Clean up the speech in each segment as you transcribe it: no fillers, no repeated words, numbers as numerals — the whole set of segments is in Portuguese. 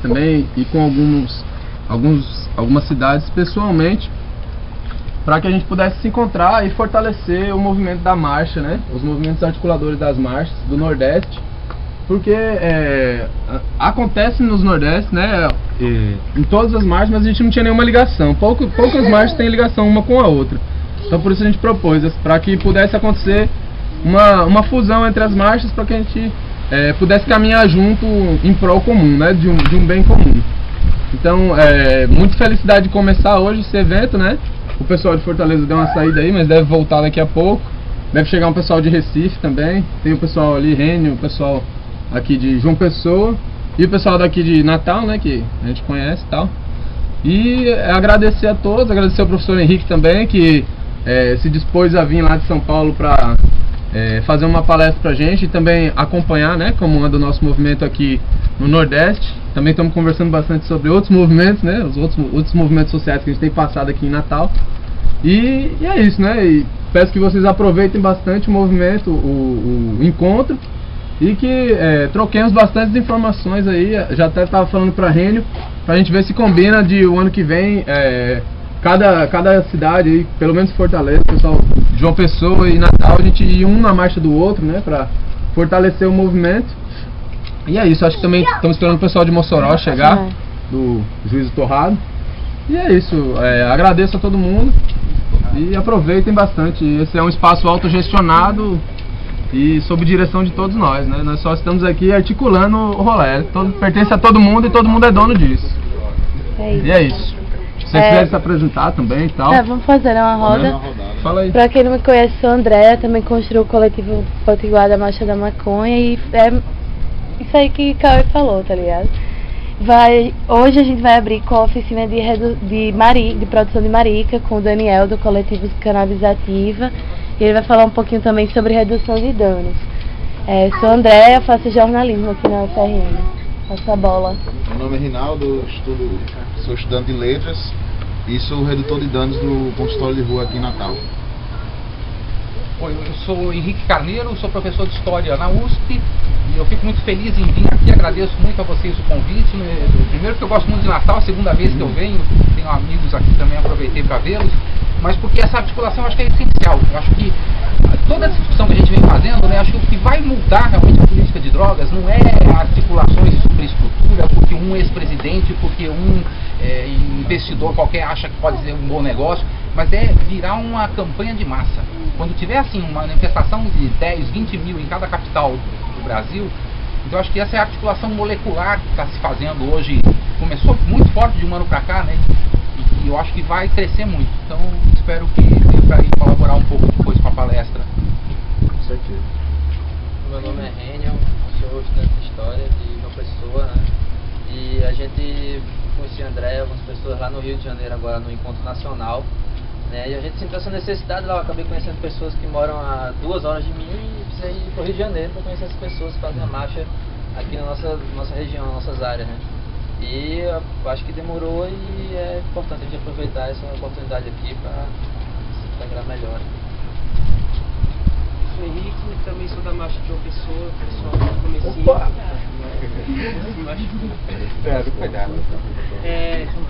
também e com algumas cidades pessoalmente, para que a gente pudesse se encontrar e fortalecer o movimento da marcha, né? Os movimentos articuladores das marchas do Nordeste, porque acontece nos Nordeste, né? Em todas as marchas, mas a gente não tinha nenhuma ligação. Poucas marchas têm ligação uma com a outra. Então por isso a gente propôs, para que pudesse acontecer uma fusão entre as marchas, para que a gente pudesse caminhar junto em prol comum, né? De um bem comum. Então, muita felicidade de começar hoje esse evento, né? O pessoal de Fortaleza deu uma saída aí, mas deve voltar daqui a pouco. Deve chegar um pessoal de Recife também. Tem o pessoal ali, Rênio, o pessoal aqui de João Pessoa. E o pessoal daqui de Natal, né? Que a gente conhece e tal. E agradecer a todos, agradecer ao professor Henrique também, que se dispôs a vir lá de São Paulo para fazer uma palestra pra gente e também acompanhar, né? Como anda o nosso movimento aqui no Nordeste. Também estamos conversando bastante sobre outros movimentos, né? Os outros movimentos sociais que a gente tem passado aqui em Natal. E é isso, né? E peço que vocês aproveitem bastante o movimento, o encontro, e que troquemos bastante informações aí. Já até estava falando para Rênio, pra gente ver se combina de o ano que vem, cada cidade aí, pelo menos Fortaleza, pessoal, João Pessoa e Natal, a gente ir um na marcha do outro, né? Para fortalecer o movimento. E é isso, acho que também estamos esperando o pessoal de Mossoró chegar, do Juízo Torrado. E é isso, agradeço a todo mundo e aproveitem bastante. Esse é um espaço autogestionado e sob direção de todos nós, né? Nós só estamos aqui articulando o rolê. Pertence a todo mundo e todo mundo é dono disso. E é isso. Se vocês quiserem se apresentar também e tal. Vamos fazer uma roda. Fala aí. Pra quem não me conhece, sou a Andréa, também construí o coletivo Potiguar da Marcha da Maconha e isso aí que Cauê falou, tá ligado? Hoje a gente vai abrir com a oficina de produção de marica com o Daniel do coletivo Cannabis Ativa, e ele vai falar um pouquinho também sobre redução de danos. Sou Andréa, faço jornalismo aqui na UFRN. Passa a bola. Meu nome é Rinaldo, sou estudante de letras e sou redutor de danos do consultório de rua aqui em Natal. Oi, eu sou Henrique Carneiro, sou professor de História na USP e eu fico muito feliz em vir aqui, agradeço muito a vocês o convite. Primeiro que eu gosto muito de Natal, a segunda vez que eu venho, tenho amigos aqui também, aproveitei para vê-los, mas porque essa articulação eu acho que é essencial. Eu acho que toda a discussão que a gente vem fazendo, né, acho que o que vai mudar realmente a política de drogas não é articulações de superestrutura, porque um ex-presidente, porque um investidor qualquer acha que pode ser um bom negócio, mas é virar uma campanha de massa. Quando tiver assim uma manifestação de 10, 20 mil em cada capital do Brasil, então acho que essa é a articulação molecular que está se fazendo hoje. Começou muito forte de um ano para cá, né? E eu acho que vai crescer muito. Então espero que dê para ir colaborar um pouco depois com a palestra. Com certeza. Meu nome é Rênio, sou estudante de História de uma pessoa, né? E a gente conhecia André, algumas pessoas lá no Rio de Janeiro agora no Encontro Nacional. Né? E a gente sentiu essa necessidade lá, eu acabei conhecendo pessoas que moram a 2 horas de mim e precisei ir para o Rio de Janeiro para conhecer essas pessoas que fazem a marcha aqui na nossa região, nas nossas áreas. Né? E eu acho que demorou e é importante a gente aproveitar essa oportunidade aqui para se integrar melhor. Sou Henrique, também sou da Marcha de João Pessoa, pessoal do comecinho.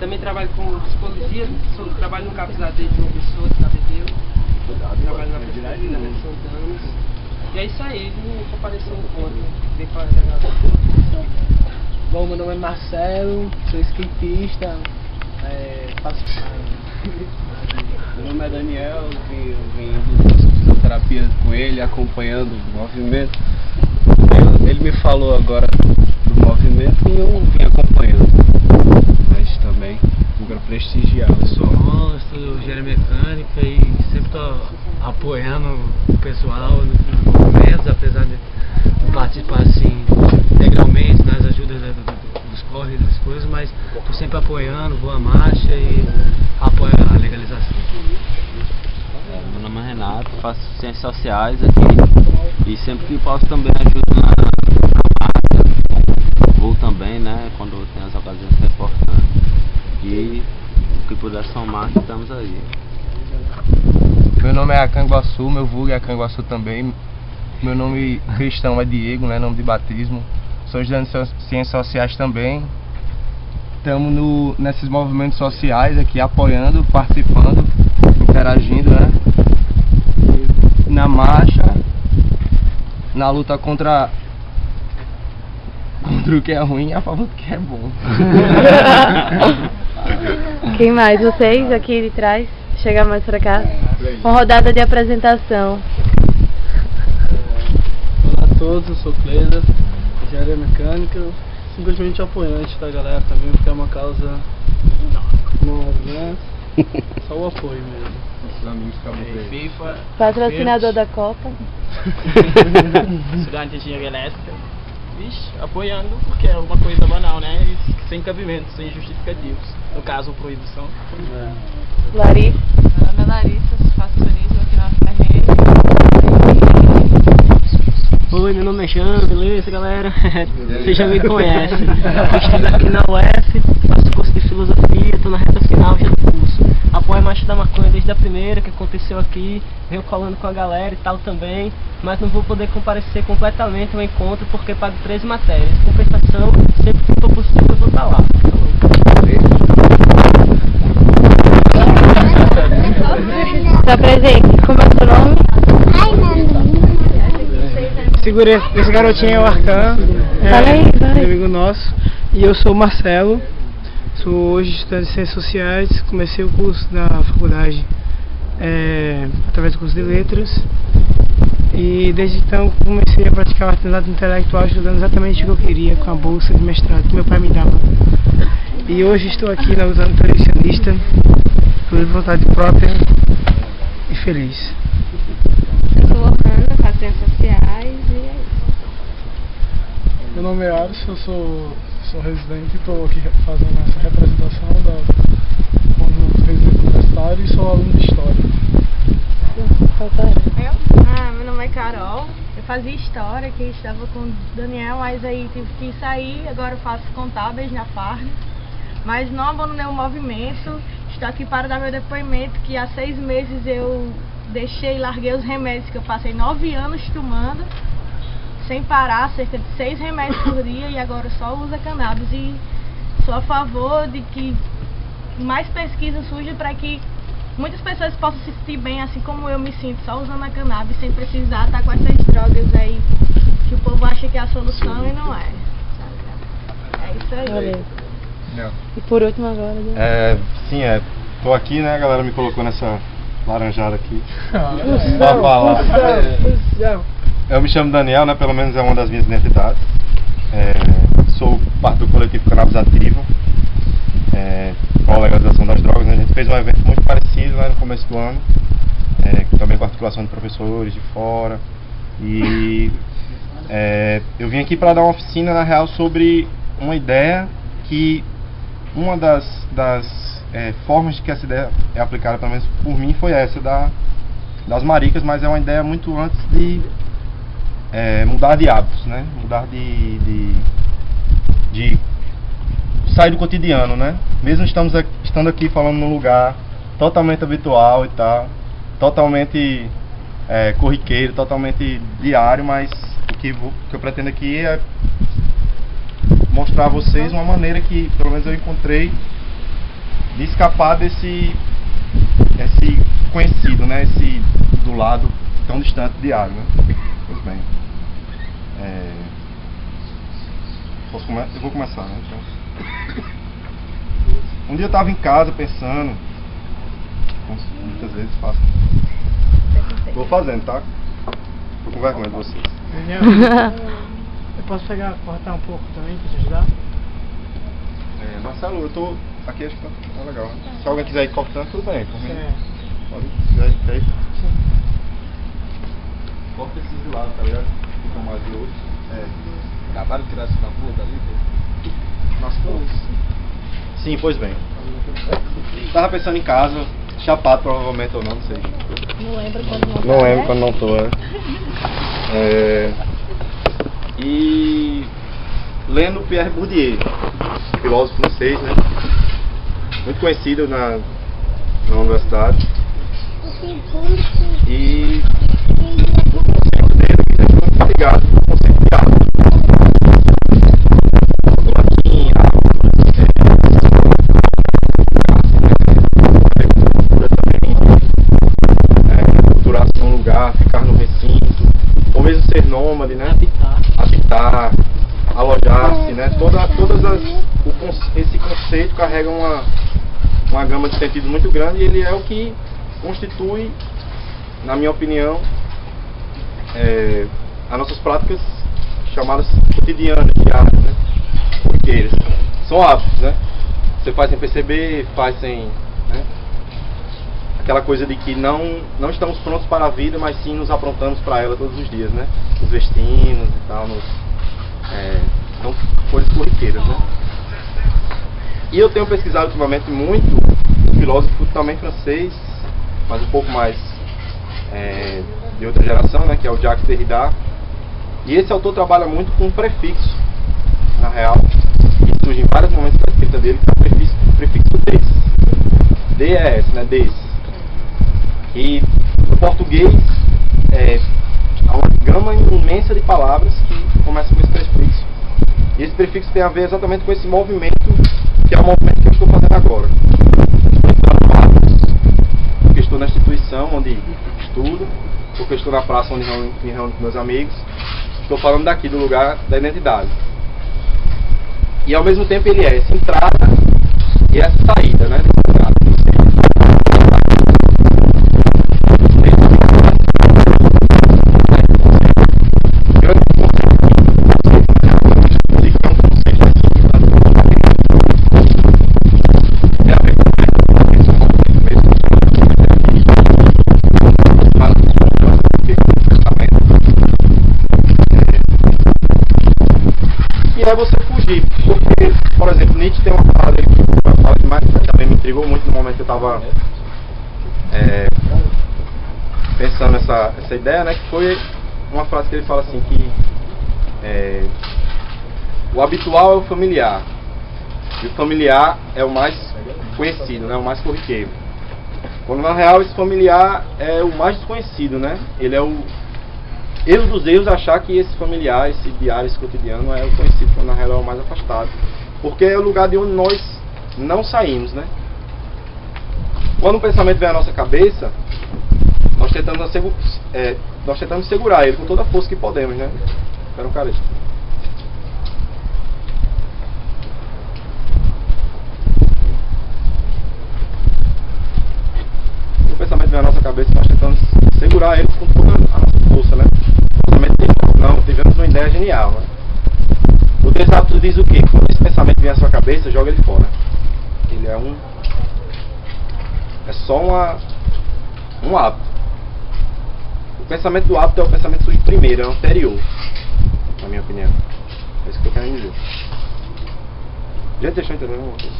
Também trabalho com psicologia, trabalho no CAPS AD de João Pessoa, de Cabedelo. Trabalho na perspectiva da redução de danos. E é isso aí, ele apareceu um pouco, veio para a. Bom, meu nome é Marcelo, sou skatista, faço. Meu nome é Daniel, eu vim do fisioterapia com ele, acompanhando o movimento. Ele me falou agora do movimento e eu vim acompanhando, mas também para prestigiar. Eu sou Ron, estudo engenharia mecânica e sempre estou apoiando o pessoal nos movimentos, apesar de não participar assim integralmente nas ajudas dos corres, das coisas, mas estou sempre apoiando, vou à marcha e apoio a legalização. Meu nome é Renato, faço ciências sociais aqui e sempre que posso também ajudo na marcha, vou também, né, quando tem as ocasiões importantes e o que puder somar, estamos aí. Meu nome é Acanguaçu, meu vulgo é Acanguaçu também. Meu nome cristão é Diego, né, nome de batismo. Sou estudante de ciências sociais também estamos nesses movimentos sociais aqui, apoiando, participando, interagindo, né? Na marcha, na luta contra o que é ruim e a favor do que é bom. Quem mais? Vocês aqui de trás? Chega mais pra cá. Uma rodada de apresentação. Olá a todos, eu sou Cleida, engenharia mecânica, simplesmente apoiante da galera também, porque é uma causa nova, né? Só o apoio mesmo. FIFA. Patrocinador da Copa. Estudante de engenharia elétrica. Vixe, apoiando porque é uma coisa banal, né? E sem cabimento, sem justificativos. No caso, proibição. Larissa. Meu nome é Larissa, faço turismo aqui na Ferreira. Oi, meu nome é Jean, beleza, galera? Vocês já me conhecem. Eu estudo aqui na UF, faço curso de filosofia, estou na reta final já do curso. Apoio a Marcha da Maconha desde a primeira que aconteceu aqui, venho colando com a galera e tal também, mas não vou poder comparecer completamente ao encontro porque pago 13 matérias. Compensação, sempre que for possível eu vou estar lá. Tá presente, como é o seu nome? Segurei, esse garotinho é o Arcan, meu amigo nosso, e eu sou o Marcelo, sou hoje estudante de Ciências Sociais, comecei o curso da faculdade através do curso de Letras, e desde então comecei a praticar o artesanato intelectual, estudando exatamente o que eu queria com a bolsa de mestrado que meu pai me dava. E hoje estou aqui na luta tradicionalista, por vontade própria e feliz. Eu sou Ana, faço Ciências Sociais e é isso. Meu nome é Alisson, eu sou residente e estou aqui fazendo essa representação do conjunto residente universitário e sou aluno de História. Meu nome é Carol, eu fazia História, que estava com o Daniel, mas aí tive que sair, agora eu faço contábeis na FARN, mas não abandonei o movimento, estou aqui para dar meu depoimento, que há 6 meses eu deixei e larguei os remédios que eu passei 9 anos tomando, sem parar, cerca de 6 remédios por dia, e agora só uso a cannabis. E sou a favor de que mais pesquisa surja para que muitas pessoas possam se sentir bem, assim como eu me sinto, só usando a cannabis, sem precisar estar com essas drogas aí, que o povo acha que é a solução e não é. É isso aí. Valeu. E por último agora, né? Tô aqui, né, a galera me colocou nessa laranjada aqui pra falar. Eu me chamo Daniel, né, pelo menos é uma das minhas identidades. Sou parte do coletivo Cannabis Ativa, com a legalização das drogas, né? A gente fez um evento muito parecido, né, no começo do ano, também com a articulação de professores de fora. E eu vim aqui para dar uma oficina, na real, sobre uma ideia que uma das formas de que essa ideia é aplicada, pelo menos por mim, foi essa das maricas, mas é uma ideia muito antes de mudar de hábitos, né? Mudar de sair do cotidiano, né? Mesmo estando aqui falando num lugar totalmente habitual e tal, totalmente corriqueiro, totalmente diário, mas o que eu pretendo aqui é mostrar a vocês uma maneira que, pelo menos eu encontrei, de escapar desse conhecido, né? Esse do lado tão distante diário, né? Pois bem. Eu vou começar, né? Então, um dia eu estava em casa pensando, muitas vezes faço. Vou fazendo, tá? Tô com vergonha de vocês. Eu posso cortar um pouco também pra te ajudar? Marcelo, eu tô aqui, acho que tá legal, né? Se alguém quiser ir cortando, tudo bem. Pode, quer ir? Corta esses de lado, tá ligado? Ficam mais de outros. Acabaram de tirar essa da rua dali? Sim, pois bem. Tava pensando em casa, chapado provavelmente ou não sei. Não lembro quando não Não lembro quando não tô, E lendo Pierre Bourdieu, filósofo francês, né? Muito conhecido na universidade. E o conceito dele é muito ligado com o conceito de arte. O latim, ser nômade, né? Habitar, alojar-se, né? Esse conceito carrega uma gama de sentido muito grande, e ele é o que constitui, na minha opinião, as nossas práticas chamadas cotidianas, diárias, né? Corriqueiras. São hábitos, né? Você faz sem perceber, faz sem... né? Aquela coisa de que não estamos prontos para a vida, mas sim nos aprontamos para ela todos os dias, né? Nos vestimos e tal, são coisas corriqueiras, né? E eu tenho pesquisado ultimamente muito um filósofo também francês, mas um pouco mais de outra geração, né? Que é o Jacques Derrida. E esse autor trabalha muito com um prefixo, na real, que surge em vários momentos da escrita dele, que é o prefixo des. D-E-S, né? Des. E no português há uma gama imensa de palavras que começam com esse prefixo. E esse prefixo tem a ver exatamente com esse movimento, que é o movimento que eu estou fazendo agora. Porque estou na instituição onde estudo, porque estou na praça onde me reúno com meus amigos. Estou falando daqui, do lugar da identidade. E ao mesmo tempo ele é essa entrada e essa saída, né? É você fugir, porque, por exemplo, Nietzsche tem uma parada que também me intrigou muito no momento que eu estava pensando essa ideia, né, que foi uma frase que ele fala assim, que o habitual é o familiar, e o familiar é o mais conhecido, né, o mais corriqueiro, quando na real esse familiar é o mais desconhecido, né, ele é o erro dos erros achar que esse familiar, esse diário, esse cotidiano é o conhecido, quando na real é o mais afastado. Porque é o lugar de onde nós não saímos, né? Quando o pensamento vem à nossa cabeça, nós tentamos segurar ele com toda a força que podemos, né? Espera um cara aí. Quando o pensamento vem à nossa cabeça, nós tentamos segurar ele com toda a nossa força, né? Não, tivemos uma ideia genial, né? O Três Hábitos diz o quê? Quando esse pensamento vem à sua cabeça, joga ele fora. Ele é só um hábito. O pensamento do hábito é o pensamento que surge primeiro, é o anterior, na minha opinião. É isso que eu quero dizer. Gente, deixa eu entender uma coisa.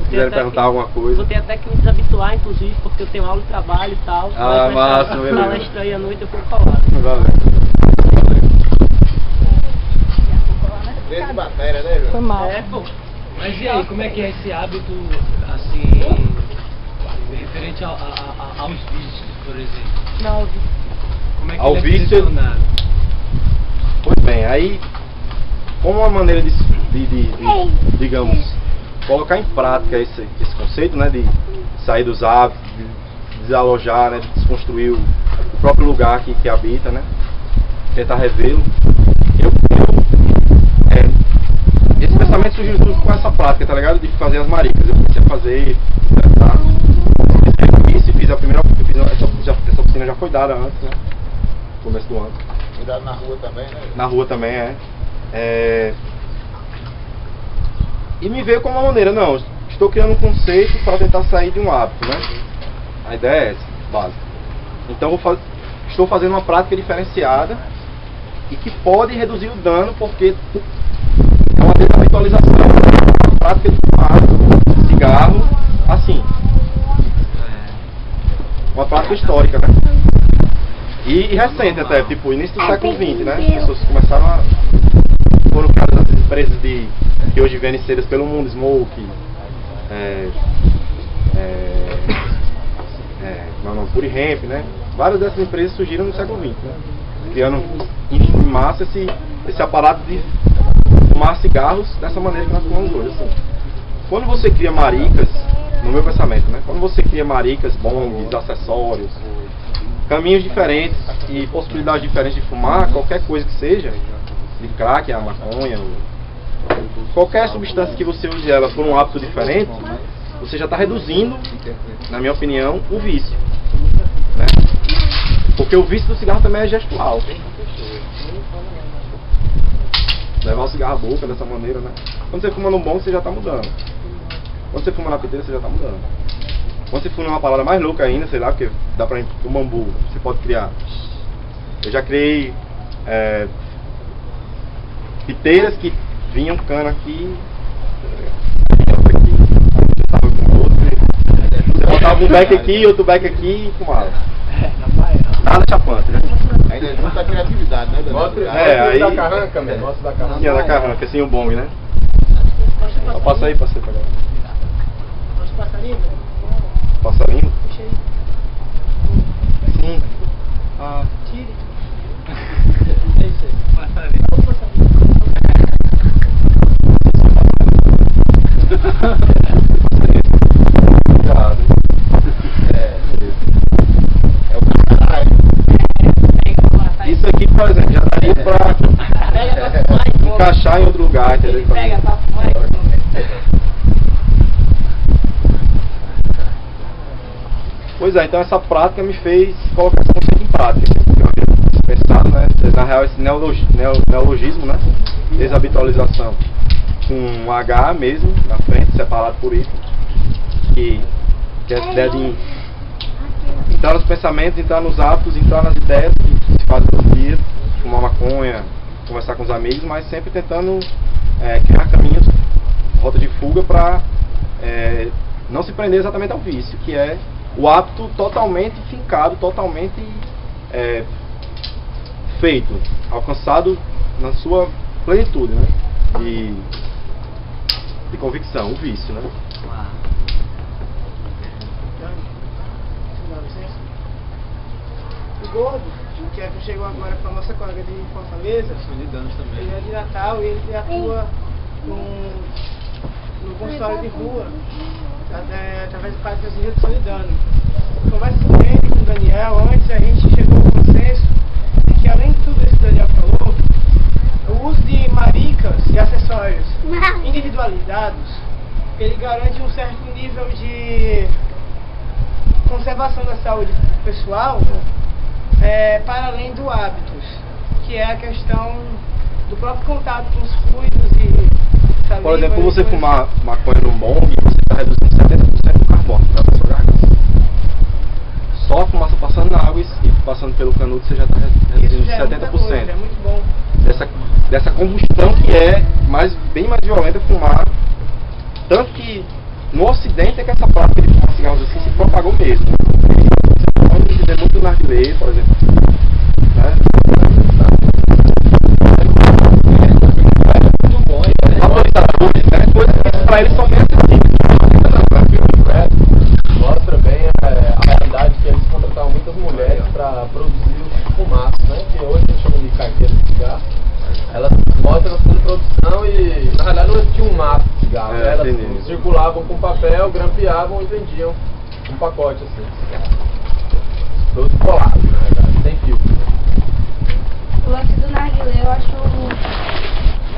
Quiserem perguntar alguma coisa. Vou ter até que me desabituar, inclusive, porque eu tenho aula de trabalho e tal. Ah, massa, beleza. Palestra aí à noite, eu fui colado. Desde matéria, né, João? Foi mal. Pô. Mas e aí, como é que é esse hábito, assim, referente aos vícios, por exemplo? Não, como é que ao ele é vício, direcionado? Pois bem, aí, como uma maneira de digamos, colocar em prática esse conceito, né, de sair dos hábitos, de desalojar, né, de desconstruir o próprio lugar que habita, né, tentar revê-lo. Esse pensamento surgiu tudo com essa prática, tá ligado? De fazer as maricas. Eu comecei a fazer, tá? Fiz a primeira, essa oficina já foi dada antes, né, no começo do ano. Cuidado na rua também, né? Na rua também, E me veio como uma maneira, não, estou criando um conceito para tentar sair de um hábito, né? A ideia é essa, básica. Então estou fazendo uma prática diferenciada e que pode reduzir o dano, porque é uma desabitualização, uma prática de fumar cigarro, assim. Uma prática histórica, né? E recente até, tipo, início do século XX, né? As pessoas começaram foram criadas as empresas que hoje vendem cedas pelo mundo, Smoke, Pure Hemp, né? Várias dessas empresas surgiram no século XX, né? Criando em massa esse aparato de fumar cigarros dessa maneira que nós fumamos hoje, assim. Quando você cria maricas, no meu pensamento, né? Quando você cria maricas, bongs, acessórios, caminhos diferentes e possibilidades diferentes de fumar, qualquer coisa que seja, de crack, a maconha, qualquer substância que você use ela por um hábito diferente, você já está reduzindo, na minha opinião, o vício, né? Porque o vício do cigarro também é gestual. Levar o cigarro à boca dessa maneira, né? Quando você fuma no bom, você já está mudando. Quando você fuma na piteira, você já está mudando. Quando você fuma uma parada mais louca ainda, sei lá, porque dá pra gente, o bambu, você pode criar. Eu já criei piteiras que vinham cana aqui, você botava um beck aqui, outro beck aqui e fumava. Nada chapante, né? Ainda junta a criatividade, né, Daniel? Aí... da carranca, mesmo. Gosto da carranca. Tinha da carranca, assim o bong, né? Só passa aí pra você pegar. Passarinho? Passarinho? Sim. Tire. É isso aí. Passarinho. Cuidado. É o caralho. Isso aqui, por exemplo, já daria pra encaixar em outro lugar, entendeu? Pega pra fumar. Pois é, então essa prática me fez colocar esse conceito em prática. Eu havia pensado, né? Na real, esse neologismo, né? Desabitualização. Com um H mesmo, na frente, separado por isso. Que é essa ideia de entrar nos pensamentos, entrar nos hábitos, entrar nas ideias que se fazem todo dia, fumar maconha, conversar com os amigos, mas sempre tentando criar caminhos, rota de fuga para não se prender exatamente ao vício, que é o hábito totalmente fincado, totalmente feito, alcançado na sua plenitude, né? De convicção, o vício, né? O Gordo, que chegou agora com a nossa colega de Fortaleza, ele é de Natal e ele atua no consultório de rua, através do Pátio de Redução de Dano. Conversa com ele, com o Daniel, antes a gente chegou ao consenso de que, além de tudo isso que o Daniel falou, o uso de maricas e acessórios individualizados, ele garante um certo nível de conservação da saúde pessoal, para além do hábitos, que é a questão do próprio contato com os fluidos e saliva. Por exemplo, você fumar maconha num bong, você está reduzindo 70% do carbono da sua garganta. Só a fumaça passando na água e passando pelo canudo, você já está reduzindo 70%. Coisa, é muito bom. Dessa combustão que é bem mais violenta fumar. Tanto que no Ocidente é que essa prática de fumar cigarros assim se propagou mesmo. Você pode ver muito narguilé, por exemplo. Né? Muito bom. Vaporizadores, né? Coisas que para eles são bem acessíveis. Mostra bem a realidade que eles contratavam muitas mulheres para produzir os fumaços, né? Que hoje a gente chama de carteira de cigarro. Elas mostram a produção e na realidade não tinha um maço de cigarro, né? Elas circulavam com papel, grampeavam e vendiam um pacote assim de cigarro. Produto colado, na verdade, sem filtro. O lance do narguilé eu acho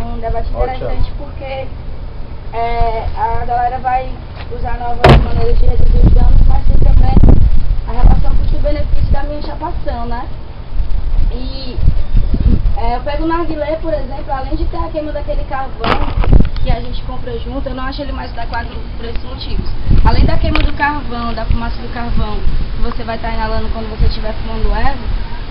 um debate interessante porque a galera vai usar novas maneiras de reduzir os danos, mas tem também a relação custo-benefício da minha chapação, né? E eu pego o narguilé, por exemplo, além de ter a queima daquele carvão que a gente compra junto, eu não acho ele mais adequado por esses motivos. Além da queima do carvão, da fumaça do carvão, que você vai estar inalando quando você estiver fumando erva,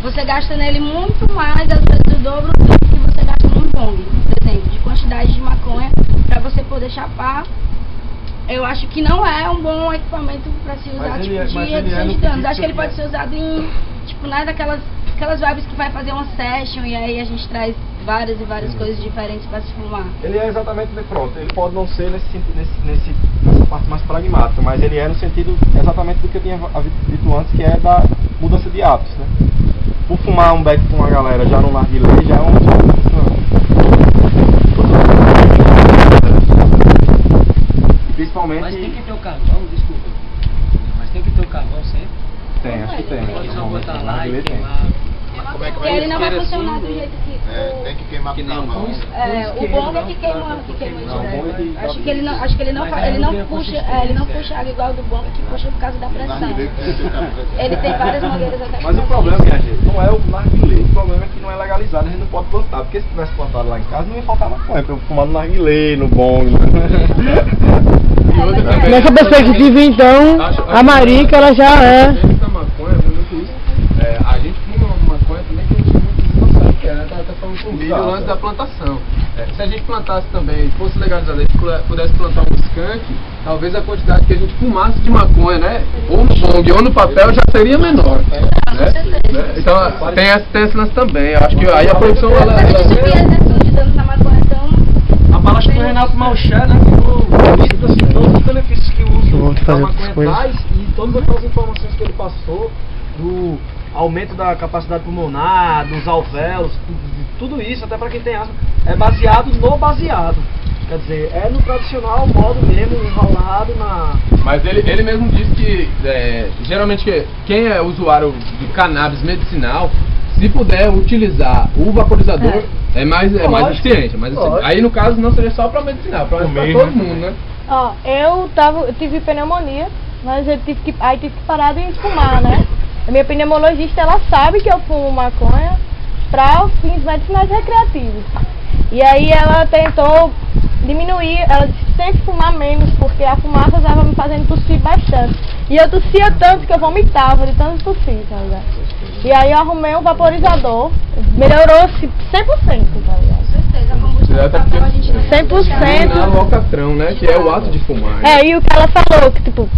você gasta nele muito mais, às vezes o dobro do que você gasta num bong, por exemplo, de quantidade de maconha para você poder chapar. Eu acho que não é um bom equipamento para se usar de redução de danos. Acho que ele pode ser usado em, aquelas vibes que vai fazer uma session e aí a gente traz várias e várias coisas diferentes para se fumar. Ele é exatamente pronto. Ele pode não ser nessa parte mais pragmática, mas ele é no sentido exatamente do que eu tinha dito antes, que é da mudança de hábitos, né? Por fumar um beck com a galera já no narguilé, já é uma principalmente. Mas tem que ter o carvão, desculpa. Mas tem que ter o carvão sempre. tem, acho que tem. Narguilé tem. Como é que Porque ele não vai funcionar do jeito que tem que queimar com a mão. o bong é que queima direto. Acho que ele não puxa água igual do bong, que puxa por causa da pressão. Ele tem várias mangueiras até. Mas o problema, minha gente, não é o narguilé, o problema é que não é legalizado, a gente não pode plantar, porque se tivesse plantado lá em casa não ia faltar maconha pra eu fumar no narguilé, no bong. Nessa perspectiva, então, a marica, ela já é... A gente fuma uma maconha também que a gente não sabe o que é, né? Tá falando com o vídeo antes da plantação. Se a gente plantasse também, fosse legalizado, a gente pudesse plantar um skunk, talvez a quantidade que a gente fumasse de maconha, né? Ou no bong ou no papel já seria menor. Né? Então tem esse lance também. Eu acho que aí a produção ela A palestra do Renato Malcher, né, ficou assim, todos os benefícios que o uso da maconha traz e todas aquelas informações que ele passou do aumento da capacidade pulmonar, dos alvéolos, tudo isso, até para quem tem asma, é baseado no baseado. Quer dizer, é no tradicional modo mesmo, enrolado na... Mas ele mesmo disse que, geralmente, quem é usuário de cannabis medicinal, se puder utilizar o vaporizador, é mais eficiente. Mas assim, aí no caso não seria só para medicinal, para todo mundo, né? Ó, eu tive pneumonia, mas eu tive que parar de fumar, né? A minha pneumologista, ela sabe que eu fumo maconha para fins medicinais recreativos. E aí ela tentou diminuir, ela disse que tem que fumar menos, porque a fumaça estava me fazendo tossir bastante. E eu tossia tanto que eu vomitava de tanto tossir, tá ligado? E aí eu arrumei um vaporizador, melhorou 100%, tá ligado? 100%. O alcatrão, né? Que é o ato de fumar. E o que ela falou, que tipo,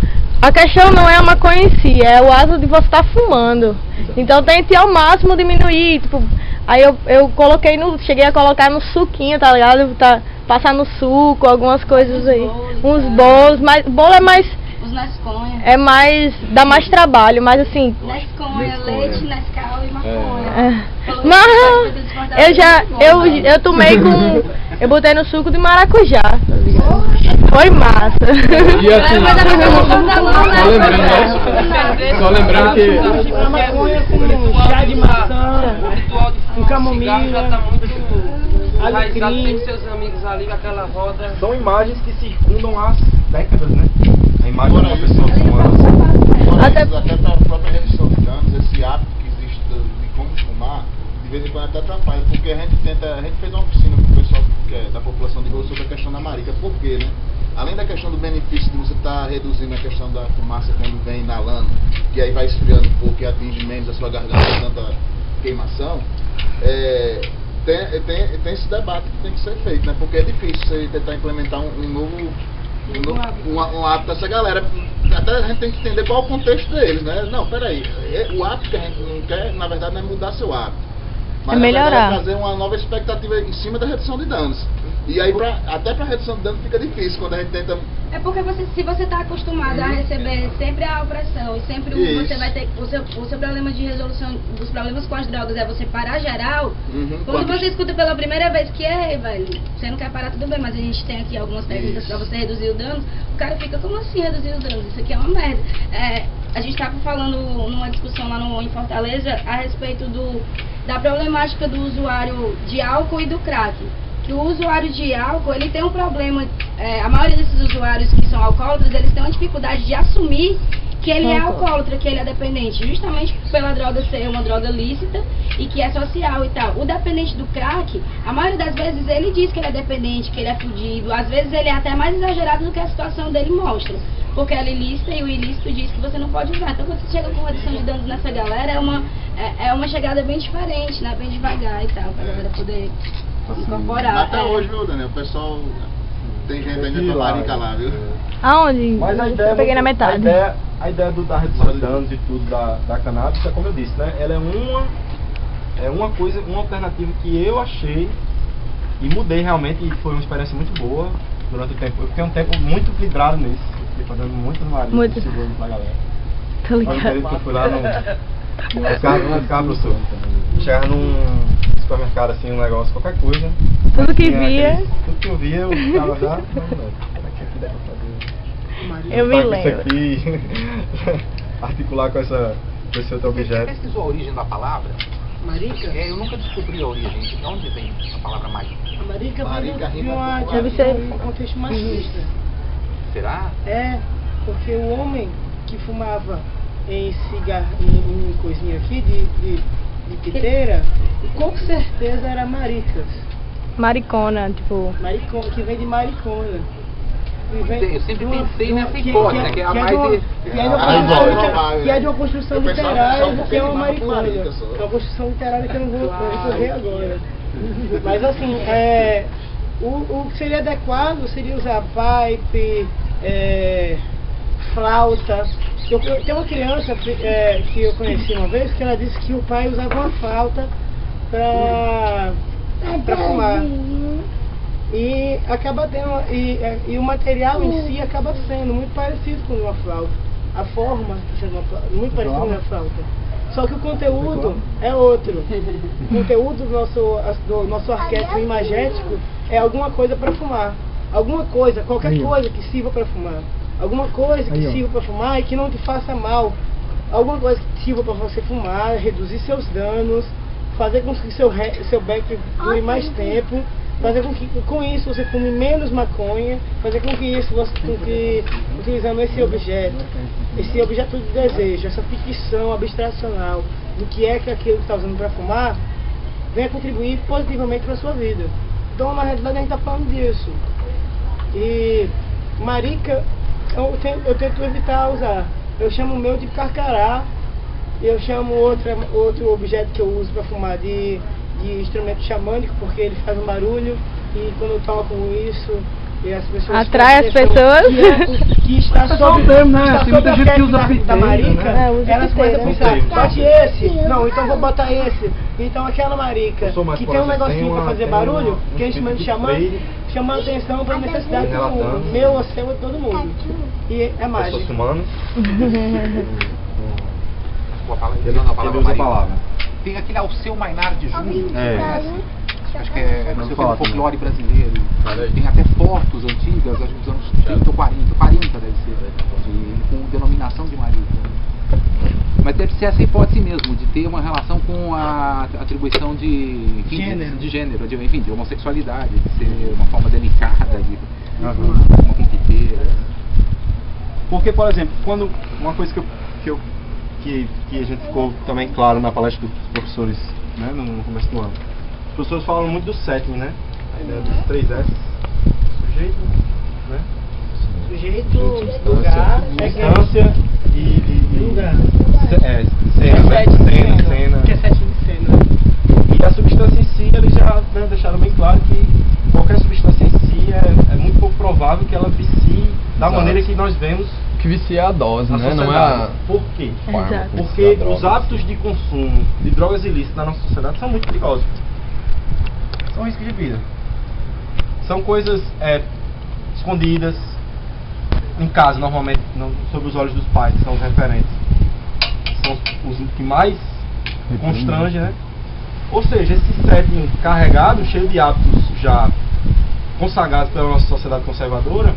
a questão não é a maconha em si, é o ato de você estar fumando. Então tente ao máximo diminuir, tipo, aí eu cheguei a colocar no suquinho, tá ligado? Passar no suco, algumas coisas aí. Uns bolos, mas bolo é mais... Os Nesconha. É mais... dá mais trabalho, mas assim... Nesconha, leite, Nescau e maconha. Não, eu tomei com... Eu botei no suco de maracujá. Foi massa. E assim, só lembrando que... A maconha com chá de maçã, com camomila, alecrim. Tem seus amigos ali, aquela roda. São imagens que circundam as décadas, né? A imagem de uma pessoa fumando. Até para a própria redução de danos, esse hábito que existe de como fumar, de vez em quando até atrapalha, porque a gente fez uma oficina com o pessoal da população de rua sobre a questão da marica. Por quê, né? Além da questão do benefício de você estar reduzindo a questão da fumaça quando vem inalando, que aí vai esfriando um pouco e atinge menos a sua garganta, tanta queimação, tem esse debate que tem que ser feito, né? Porque é difícil você tentar implementar um hábito dessa galera. Até a gente tem que entender qual é o contexto deles, né? Não, peraí, o hábito que a gente não quer, na verdade, não é mudar seu hábito, mas melhorar, é trazer uma nova expectativa em cima da redução de danos. E aí, até para redução de danos fica difícil quando a gente tenta... É porque se você está acostumado a receber sempre a opressão e sempre você vai ter... O seu problema de resolução dos problemas com as drogas é você parar geral. Quando você escuta pela primeira vez que velho, você não quer parar, tudo bem, mas a gente tem aqui algumas técnicas para você reduzir o dano, o cara fica, como assim reduzir os danos? Isso aqui é uma merda. A gente estava falando numa discussão lá em Fortaleza a respeito da problemática do usuário de álcool e do crack. Que o usuário de álcool, ele tem um problema, a maioria desses usuários que são alcoólatras, eles têm uma dificuldade de assumir que ele é alcoólatra, que ele é dependente, justamente pela droga ser uma droga lícita e que é social e tal. O dependente do crack, a maioria das vezes ele diz que ele é dependente, que ele é fudido, às vezes ele é até mais exagerado do que a situação dele mostra, porque ela é ilícita e o ilícito diz que você não pode usar. Então quando você chega com redução de danos nessa galera, é uma chegada bem diferente, né? Bem devagar e tal, pra galera poder... Até hoje, viu, Daniel? O pessoal tem gente ainda com a marica lá, viu? Aonde? Mas a ideia eu peguei na metade. A ideia da redução de danos e tudo da cannabis é como eu disse, né? Ela é uma coisa, uma alternativa que eu achei e mudei realmente, e foi uma experiência muito boa durante o tempo. Eu fiquei um tempo muito vidrado nisso, fiquei fazendo muitas marias pra galera. Tô ligado. Eu fui lá no carro pro sul. Chegava num supermercado assim, um negócio, qualquer coisa. Tudo que via. Tudo que eu via, eu ficava já. Eu me lembro. Isso aqui, articular com essa esse outro objeto. Você pesquisou a origem da palavra? Marica? Eu nunca descobri a origem. De onde vem a palavra marica? A marica vem Deve ser de um contexto machista. Será? É, porque o homem que fumava em cigarro, em coisinha aqui, de piteira, com certeza era maricas. Maricona, tipo... Maricona, que vem de maricona. Eu sempre pensei nessa hipótese, que é a mais... Que é de uma construção literária do que é uma maricona. É uma construção literária que eu não vou recorrer agora. Mas assim, o que seria adequado seria usar pipe, flauta. Tem uma criança que eu conheci uma vez que ela disse que o pai usava uma flauta para fumar. E acaba tendo, e o material em si acaba sendo muito parecido com uma flauta. A forma sendo muito parecida com uma flauta. Só que o conteúdo é outro. O conteúdo do nosso arquétipo imagético é alguma coisa para fumar. Alguma coisa, qualquer coisa que sirva para fumar. Alguma coisa que sirva para fumar e que não te faça mal. Alguma coisa que sirva para você fumar, reduzir seus danos, fazer com que seu beck dure mais tempo. Fazer com que com isso você fume menos maconha, fazer com que isso utilizando esse objeto de desejo, essa ficção abstracional do que é que aquilo que está usando para fumar, venha contribuir positivamente para a sua vida. Então na realidade a gente está falando disso. E marica, eu tento evitar usar. Eu chamo o meu de carcará, e eu chamo outro objeto que eu uso para fumar de instrumento xamânico, porque ele faz um barulho e quando eu toco isso e as pessoas atrai as pessoas que está sob muita gente que usa da marica, elas começam a pensar, bate esse, não, então vou botar esse, então aquela marica que tem um negocinho para fazer barulho, que a gente chama de xamã, chamando atenção para a necessidade do meu, o seu e todo mundo, e é mágico. Pessoas humanas. Ele usa a palavra. Tem aquele Alceu Mainar de Junho, acho que é do folclore brasileiro. Tem até fotos antigas, acho que dos anos 30 ou 40 deve ser, com denominação de marido. Mas deve ser essa hipótese mesmo, de ter uma relação com a atribuição de gênero, de homossexualidade, de ser uma forma delicada, de uma compiteira. Porque, por exemplo, quando uma coisa que a gente ficou também claro na palestra dos professores, né, no começo do ano. Os professores falam muito do setting, né? A ideia dos 3 S. Sujeito, né? Sujeito, lugar, distância e lugar. Cena. Que é setting de cena. E a substância em si, eles já deixaram bem claro que qualquer substância em si é muito pouco provável que ela vicie da maneira que nós vemos. Que vicia a dose, né? Não é a... Por quê? Porque os hábitos de consumo de drogas ilícitas na nossa sociedade são muito perigosos. São riscos de vida. São coisas escondidas em casa, normalmente, não sob os olhos dos pais, que são os referentes. São os que mais constrangem, né? Ou seja, esse setting carregado, cheio de hábitos já consagrados pela nossa sociedade conservadora,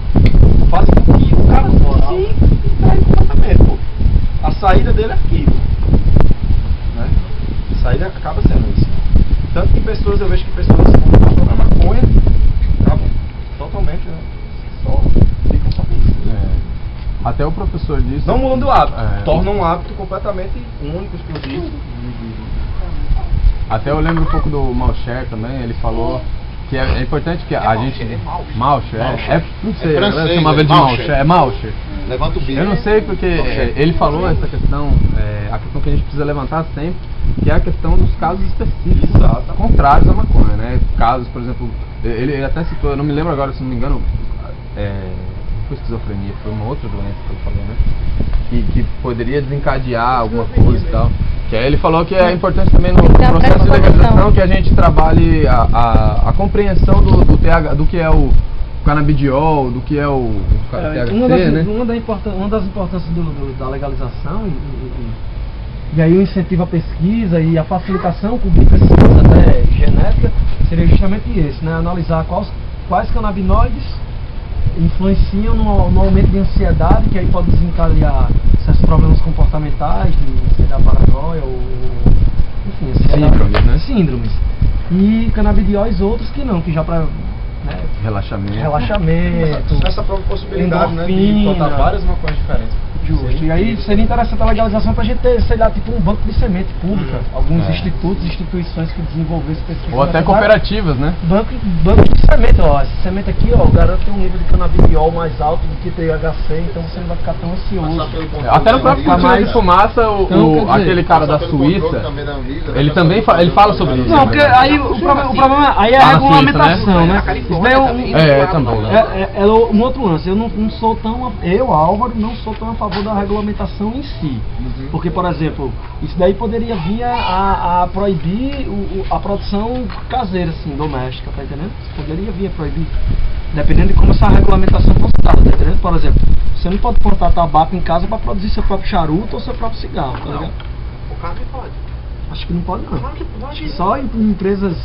faz com que o cara se entregue completamente, pô. A saída dele é aquilo, né? A saída acaba sendo isso. Tanto que eu vejo que pessoas vão na maconha, acabam totalmente, né? Ficam só com isso. Até o professor disse... Não mudam do hábito, tornam um hábito completamente único, exclusivo. Até eu lembro um pouco do Malcher também, ele falou... que é importante que a gente... Malcher, não sei, eu chamava ele de Malcher, é Malcher. Levanta o bico. Eu não sei porque ele falou essa questão, a questão que a gente precisa levantar sempre, que é a questão dos casos específicos, contrários à maconha, né? Casos, por exemplo, ele até citou, eu não me lembro agora, se não me engano, foi esquizofrenia, foi uma outra doença que ele falou, né? Que poderia desencadear alguma coisa e tal. Que aí ele falou que é importante também no processo de legalização que a gente trabalhe a compreensão do que é o canabidiol, do que é o THC, né? Uma das importâncias da legalização e aí o incentivo à pesquisa e a facilitação com pesquisa até genética seria justamente esse, né? Analisar quais canabinoides influenciam no aumento de ansiedade, que aí pode desencadear certos problemas comportamentais, de paranoia ou enfim, síndromes, né? Síndromes. E canabidióis outros que não, que já para relaxamento, essa própria possibilidade, né, de endorfina, botar várias maconhas diferentes. Justo. E aí seria interessante a legalização para a gente ter, sei lá, tipo um banco de semente pública, alguns institutos, instituições que desenvolvessem especificamente. Ou até cooperativas, né? Banco de semente, ó. Essa semente aqui, ó, o garoto tem um nível de canabidiol mais alto do que THC, então você não vai ficar tão ansioso. Até no próprio cortina de fumaça, aquele cara da Suíça, ele também ele fala sobre isso. Não, porque aí o problema aí é a regulamentação, né? Isso daí também. É um outro lance. Eu não sou tão, Álvaro, não sou tão a favor da regulamentação em si. Porque, por exemplo, isso daí poderia vir a proibir a produção caseira, assim, doméstica, tá entendendo? Poderia vir a proibir. Dependendo de como essa regulamentação fosse dada, tá entendendo? Por exemplo, você não pode plantar tabaco em casa para produzir seu próprio charuto ou seu próprio cigarro, tá ligado? O cara que pode. Acho que não pode, não. Claro que pode. Só em empresas...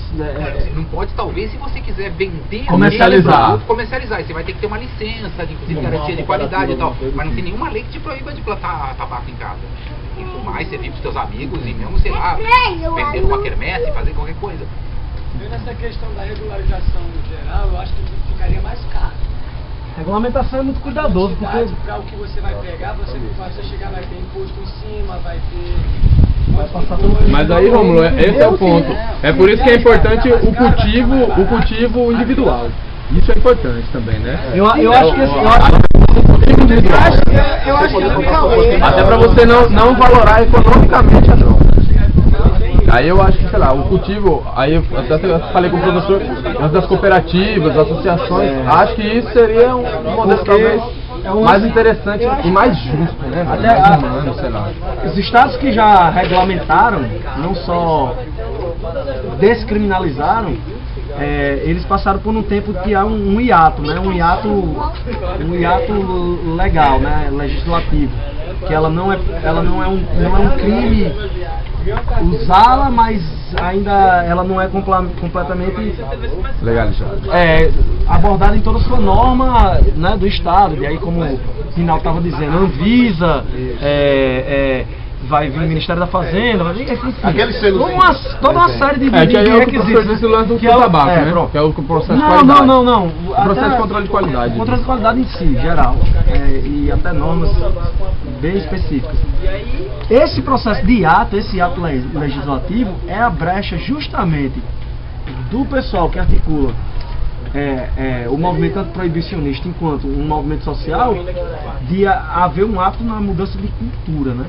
não pode, talvez, se você quiser vender... Comercializar. Comercializar. Você vai ter que ter uma licença de garantia de qualidade e tal. Mas não tem nenhuma lei que te proíba de plantar tabaco em casa. E fumar, e servir pros seus amigos, e mesmo, sei lá, vender uma quermesse, fazer qualquer coisa. Eu nessa questão da regularização no geral, eu acho que ficaria mais caro. Regulamentação é muito cuidadoso, porque... Para o que você vai pegar, você chegar, vai ter imposto em cima, vai ter... Mas aí, Rômulo, esse é o ponto. É por isso que é importante o cultivo individual. Isso é importante também, né? Eu acho que até para você não valorar economicamente a droga. Aí eu acho que, sei lá, o cultivo, aí eu até falei com o professor, das cooperativas, associações, acho que isso seria um modelo talvez mais interessante e mais justo, né? Mais humano, sei lá. Os estados que já regulamentaram, não só descriminalizaram, eles passaram por um tempo que há um hiato, né? Um hiato legal, né? Legislativo, que ela não é um crime usá-la, mas ainda ela não é completamente legalizada. Abordada em toda a sua norma, né, do Estado. E aí, como o Rinaldo estava dizendo, Anvisa, vai vir o Ministério da Fazenda, vai vir, enfim, toda uma série de requisitos. Que é o tabaco, né? Que é o processo de qualidade. Não. O processo de controle de qualidade. O controle de qualidade em si, geral. E até normas bem específicas. Esse processo de ato, esse ato legislativo, é a brecha justamente do pessoal que articula o movimento antiproibicionista enquanto um movimento social, de haver um ato na mudança de cultura, né?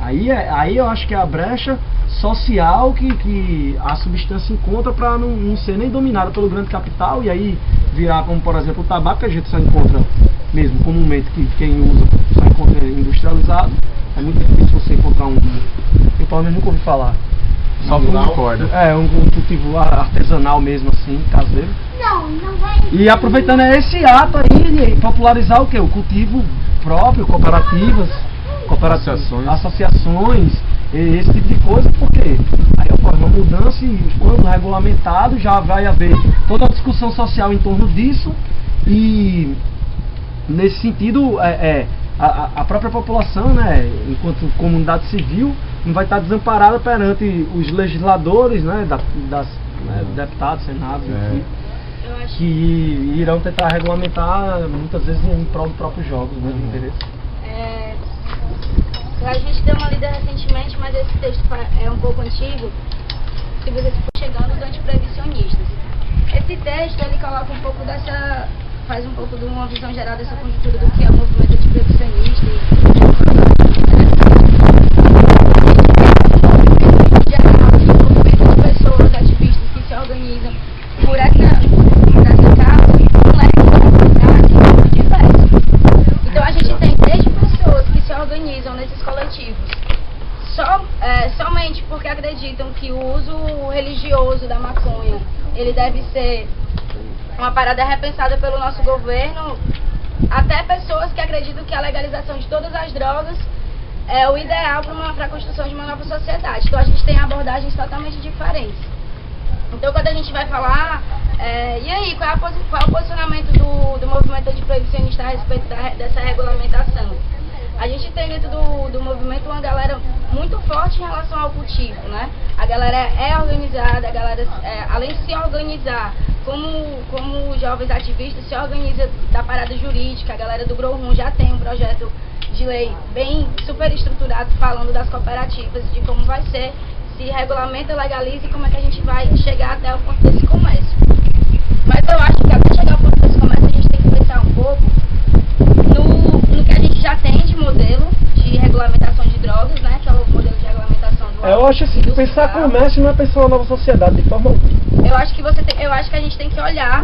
Aí eu acho que é a brecha social que a substância encontra para não ser nem dominada pelo grande capital e aí virar, como por exemplo o tabaco, que a gente só encontra mesmo comumente, que quem usa só encontra industrializado. É muito difícil você encontrar eu pelo menos nunca ouvi falar. Só por corda. Um cultivo artesanal mesmo assim, caseiro. Não vai. E aproveitando esse ato aí de popularizar o que? O cultivo próprio, cooperativas, associações, esse tipo de coisa, porque aí ocorre uma mudança e quando regulamentado já vai haver toda a discussão social em torno disso e nesse sentido a própria população, né, enquanto comunidade civil, não vai estar desamparada perante os legisladores, né, deputados, senados, enfim, que irão tentar regulamentar muitas vezes em prol dos próprios jogos, né, de interesse. A gente deu uma lida recentemente, mas esse texto é um pouco antigo, se você for chegando os antiproibicionistas. Esse texto, ele coloca um pouco faz um pouco de uma visão geral dessa conjuntura do que é o movimento antiproibicionista de pessoas, ativistas que se organizam por essa causa, diversos. Então a gente tem desde pessoas que se organizam nesses coletivos somente porque acreditam que o uso religioso da maconha ele deve ser uma parada repensada pelo nosso governo, até pessoas que acreditam que a legalização de todas as drogas é o ideal para a construção de uma nova sociedade. Então a gente tem abordagens totalmente diferentes. Então quando a gente vai falar E aí, qual é o posicionamento do movimento antiproibicionista a respeito dessa regulamentação? A gente tem dentro do movimento uma galera muito forte em relação ao cultivo, né? A galera é organizada, a galera, além de se organizar como jovens ativistas, se organiza da parada jurídica. A galera do Grow Room já tem um projeto de lei bem super estruturado falando das cooperativas, de como vai ser, se regulamenta, legaliza e como é que a gente vai chegar até o ponto desse comércio. Mas eu acho que até chegar ao ponto desse comércio a gente tem que pensar um pouco no que a gente já tem de modelo de regulamentação de drogas, né, que é o modelo de regulamentação do Eu acho assim, que pensar comércio não é pensar uma nova sociedade de forma alguma. Eu acho que a gente tem que olhar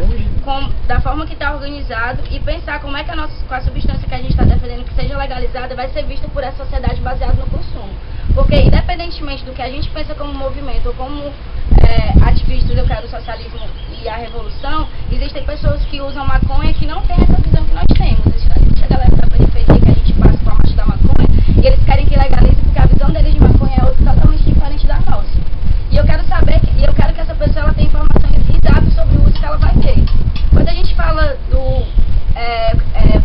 da forma que está organizado e pensar como é que com a substância que a gente está defendendo que seja legalizada vai ser vista por essa sociedade baseada no consumo. Porque independentemente do que a gente pensa como movimento ou como ativistas, eu quero o socialismo e a revolução, existem pessoas que usam maconha que não têm essa visão que nós temos. Existe a galera da periferia que a gente passa com a marcha da maconha e eles querem que legalize porque a visão deles de maconha é totalmente diferente da nossa. E eu quero saber, eu quero que essa pessoa ela tenha informações exatas sobre o uso que ela vai ter. Quando a gente fala do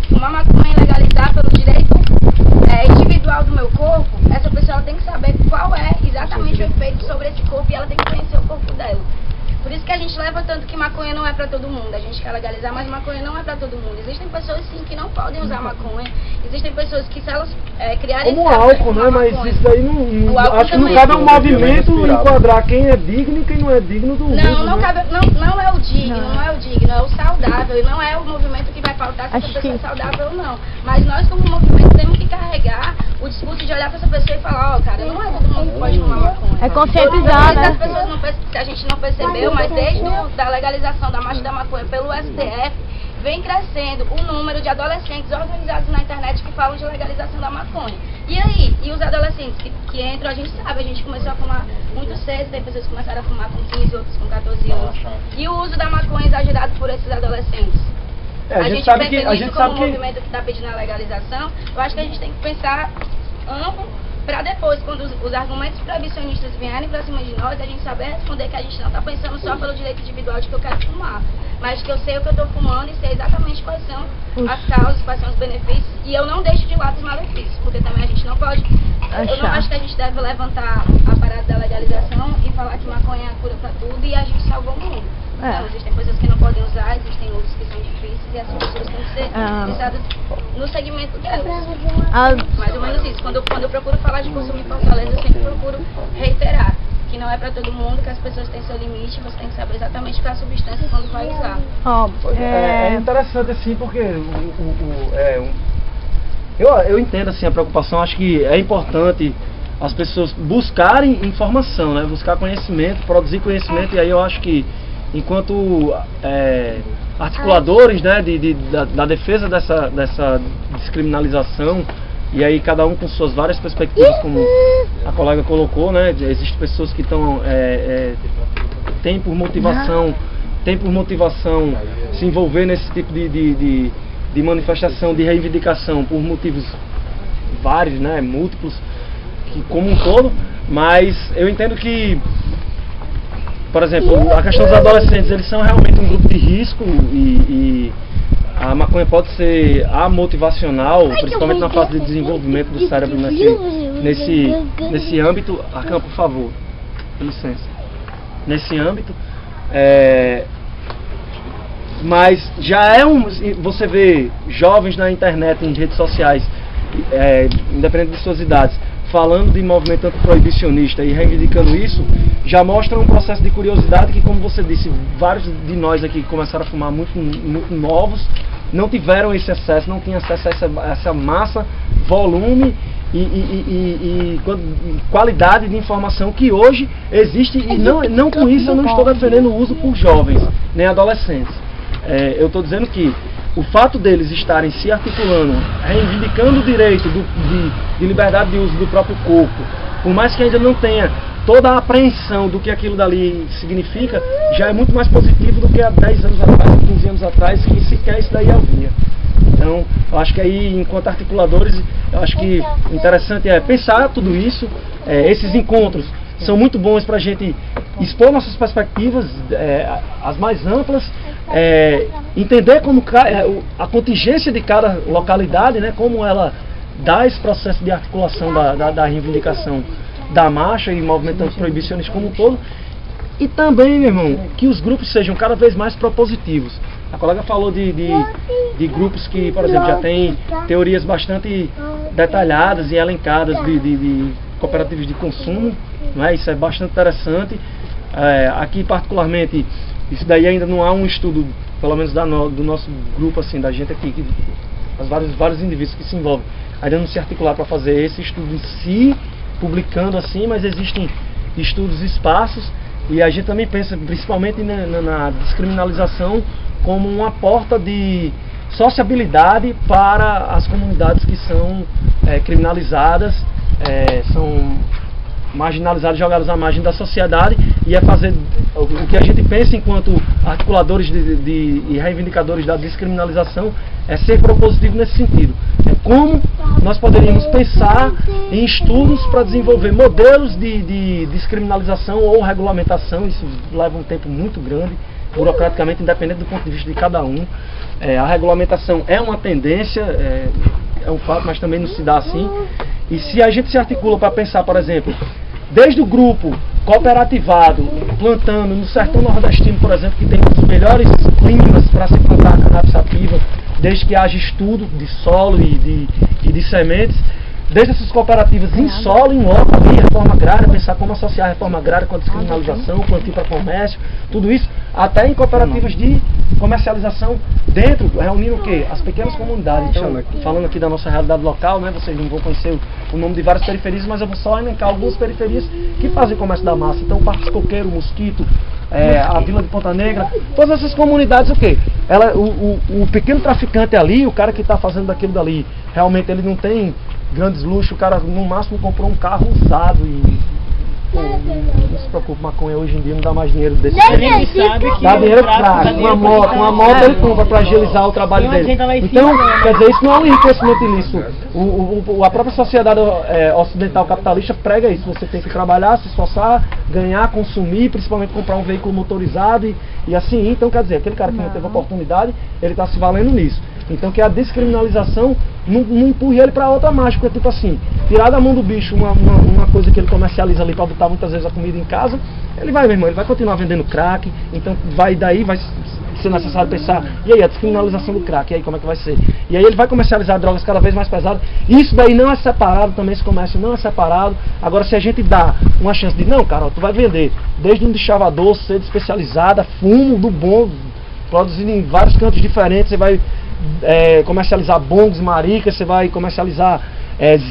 fumar maconha e legalizar pelo direito individual do meu corpo, essa pessoa ela tem que saber qual é exatamente o efeito sobre esse corpo e ela tem que conhecer o corpo dela. Por isso que a gente leva tanto que maconha não é pra todo mundo. A gente quer legalizar, mas maconha não é pra todo mundo. Existem pessoas sim que não podem usar maconha. Existem pessoas que se elas criarem... Como álcool, né? Mas maconha, isso daí não acho que não cabe ao movimento enquadrar quem é digno e quem não é digno do uso. Não cabe, não é o digno, não é o digno, é o saudável. E não é o movimento que vai pautar se essa pessoa é saudável ou não. Mas nós como movimento temos que carregar o discurso de olhar pra essa pessoa e falar, ó, cara, não é todo mundo que pode fumar maconha. É conscientizar, né? As pessoas se a gente não percebeu, mas desde a legalização da marcha da maconha pelo STF, vem crescendo o número de adolescentes organizados na internet que falam de legalização da maconha. E aí? E os adolescentes que entram, a gente sabe, a gente começou a fumar muito cedo, tem pessoas que começaram a fumar com 15, outros com 14 anos. E o uso da maconha exagerado por esses adolescentes. A gente sabe que como movimento que está pedindo a legalização, eu acho que a gente tem que pensar amplo para depois, quando os argumentos proibicionistas vierem para cima de nós, a gente saber responder que a gente não está pensando só pelo direito individual de que eu quero fumar, mas que eu sei o que eu estou fumando e sei exatamente quais são as causas, quais são os benefícios, e eu não deixo de lado os malefícios, porque também a gente não pode... Eu não acho que a gente deve levantar a parada da legalização e falar que maconha é a cura para tudo e a gente salvou o mundo. Não, existem pessoas que não podem usar, existem outros que são difíceis e essas pessoas têm que ser pensadas no segmento delas. Mais ou menos isso. Quando eu procuro falar de consumo em Fortaleza, eu sempre procuro reiterar que não é para todo mundo, que as pessoas têm seu limite, você tem que saber exatamente qual é a substância quando vai usar. É interessante assim, porque eu entendo assim a preocupação, acho que é importante as pessoas buscarem informação, né? Buscar conhecimento, produzir conhecimento, e aí eu acho que enquanto articuladores, né, da defesa dessa descriminalização, e aí cada um com suas várias perspectivas, como a colega colocou, né, existem pessoas que estão tem por motivação se envolver nesse tipo de manifestação, de reivindicação por motivos vários, né, múltiplos, que como um todo, mas eu entendo que, por exemplo, a questão dos adolescentes, eles são realmente um grupo de risco e a maconha pode ser motivacional, principalmente na fase de desenvolvimento do cérebro nesse âmbito. Arcan, por favor, com licença. Nesse âmbito, mas já você vê jovens na internet, em redes sociais, independente de suas idades, falando de movimento antiproibicionista e reivindicando isso, já mostra um processo de curiosidade que, como você disse, vários de nós aqui que começaram a fumar muito novos, não tiveram esse acesso, não tinham acesso a essa massa, volume e qualidade de informação que hoje existe, e não com isso eu não estou defendendo o uso por jovens, nem adolescentes. Eu estou dizendo que o fato deles estarem se articulando, reivindicando o direito de liberdade de uso do próprio corpo, por mais que ainda não tenha toda a apreensão do que aquilo dali significa, já é muito mais positivo do que há 10 anos atrás, 15 anos atrás, que sequer isso daí havia. Então, eu acho que aí, enquanto articuladores, eu acho que o interessante é pensar tudo isso. Esses encontros são muito bons para a gente expor nossas perspectivas, as mais amplas, entender como a contingência de cada localidade, né, como ela dá esse processo de articulação da reivindicação da marcha e movimento proibicionista como um todo, e também, meu irmão, que os grupos sejam cada vez mais propositivos. A colega falou de grupos que, por exemplo, já têm teorias bastante detalhadas e elencadas de cooperativas de consumo, não é? Isso é bastante interessante. Aqui, particularmente, isso daí ainda não há um estudo, pelo menos do nosso grupo, assim, da gente aqui, vários indivíduos que se envolvem, ainda não se articular para fazer esse estudo em si, publicando assim, mas existem estudos esparsos, e a gente também pensa principalmente na descriminalização como uma porta de sociabilidade para as comunidades que são criminalizadas, são marginalizadas, jogadas à margem da sociedade, e é fazer o que a gente pensa enquanto articuladores e reivindicadores da descriminalização, é ser propositivo nesse sentido. É como nós poderíamos pensar em estudos para desenvolver modelos de descriminalização ou regulamentação. Isso leva um tempo muito grande, burocraticamente, independente do ponto de vista de cada um. A regulamentação é uma tendência, é um fato, mas também não se dá assim. E se a gente se articula para pensar, por exemplo, desde o grupo cooperativado, plantando no sertão nordestino, por exemplo, que tem um dos melhores climas para se plantar a cannabis sativa, desde que haja estudo de solo e de sementes, desde essas cooperativas em solo, em loco, ali, reforma agrária, pensar como associar a reforma agrária com a descriminalização, plantio para comércio, tudo isso, até em cooperativas de comercialização dentro, reunindo o quê? As pequenas comunidades. Então, falando aqui da nossa realidade local, né, vocês não vão conhecer o nome de várias periferias, mas eu vou só elencar algumas periferias que fazem comércio da massa. Então, o Parque Coqueiro, o Mosquito, a Vila de Ponta Negra, todas essas comunidades, o quê? O pequeno traficante ali, o cara que está fazendo daquilo dali, realmente ele não tem grandes luxos, o cara no máximo comprou um carro usado e não se preocupe, maconha hoje em dia não dá mais dinheiro desse jeito. Dá dinheiro fraco, uma moto ele compra para agilizar o trabalho dele. Então, quer dizer, isso não é um enriquecimento ilícito. A própria sociedade ocidental capitalista prega isso. Você tem que trabalhar, se esforçar, ganhar, consumir, principalmente comprar um veículo motorizado e assim. Então, quer dizer, aquele cara que não teve oportunidade, ele está se valendo nisso. Então, que a descriminalização não empurre ele para outra marcha, porque tipo assim, tirar da mão do bicho uma coisa que ele comercializa ali para botar muitas vezes a comida em casa, ele vai, meu irmão, ele vai continuar vendendo crack. Então vai ser necessário pensar, e aí a descriminalização do crack, e aí como é que vai ser? E aí ele vai comercializar drogas cada vez mais pesadas. Isso daí não é separado também, esse comércio não é separado. Agora, se a gente dá uma chance de, não, cara, tu vai vender desde um deschavador, sede especializada, fumo do bom, produzido em vários cantos diferentes, você vai comercializar bongs, maricas, você vai comercializar